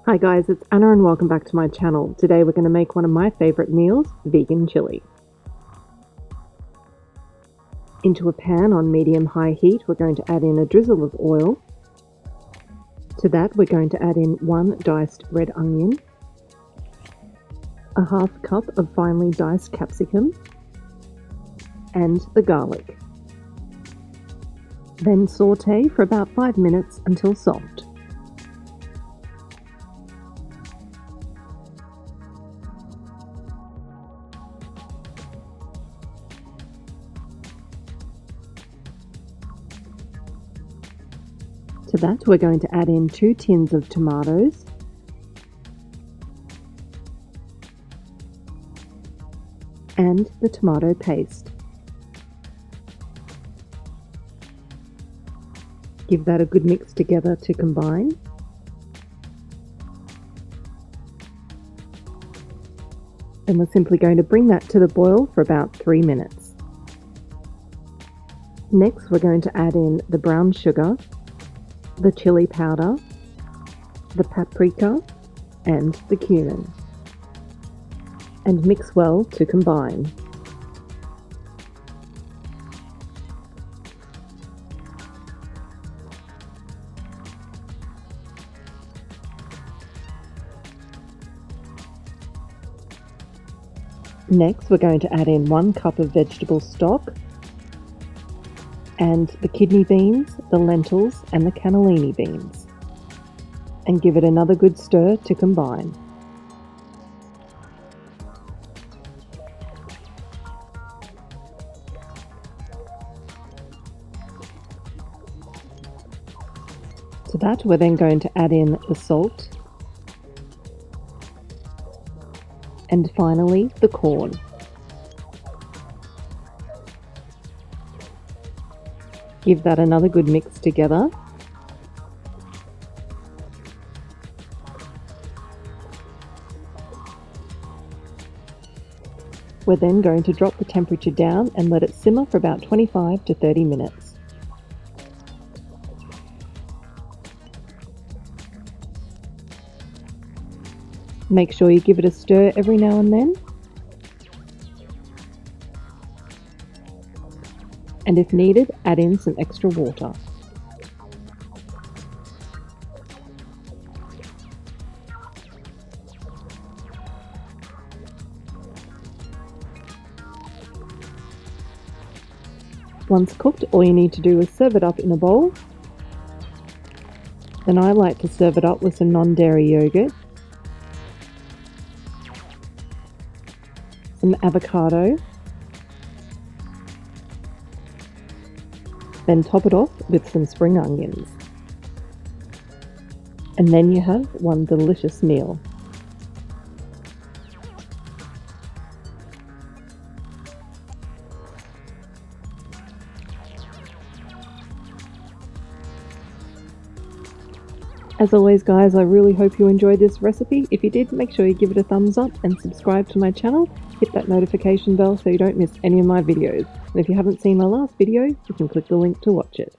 Hi guys, it's Anna and welcome back to my channel. Today we're going to make one of my favourite meals, vegan chili. Into a pan on medium-high heat, we're going to add in a drizzle of oil. To that we're going to add in 1 diced red onion, a half cup of finely diced capsicum, and the garlic. Then sauté for about 5 minutes until soft. To that we're going to add in 2 tins of tomatoes, and the tomato paste. Give that a good mix together to combine. Then we're simply going to bring that to the boil for about 3 minutes. Next we're going to add in the brown sugar, the chili powder, the paprika, and the cumin, and mix well to combine. Next, we're going to add in 1 cup of vegetable stock, and the kidney beans, the lentils, and the cannellini beans, and give it another good stir to combine. To that we're then going to add in the salt, and finally the corn. Give that another good mix together. We're then going to drop the temperature down and let it simmer for about 25 to 30 minutes. Make sure you give it a stir every now and then. And if needed, add in some extra water. Once cooked, all you need to do is serve it up in a bowl. Then I like to serve it up with some non-dairy yogurt, some avocado, then top it off with some spring onions. And then you have one delicious meal. As always guys, I really hope you enjoyed this recipe. If you did, make sure you give it a thumbs up and subscribe to my channel. Hit that notification bell so you don't miss any of my videos. And if you haven't seen my last video, you can click the link to watch it.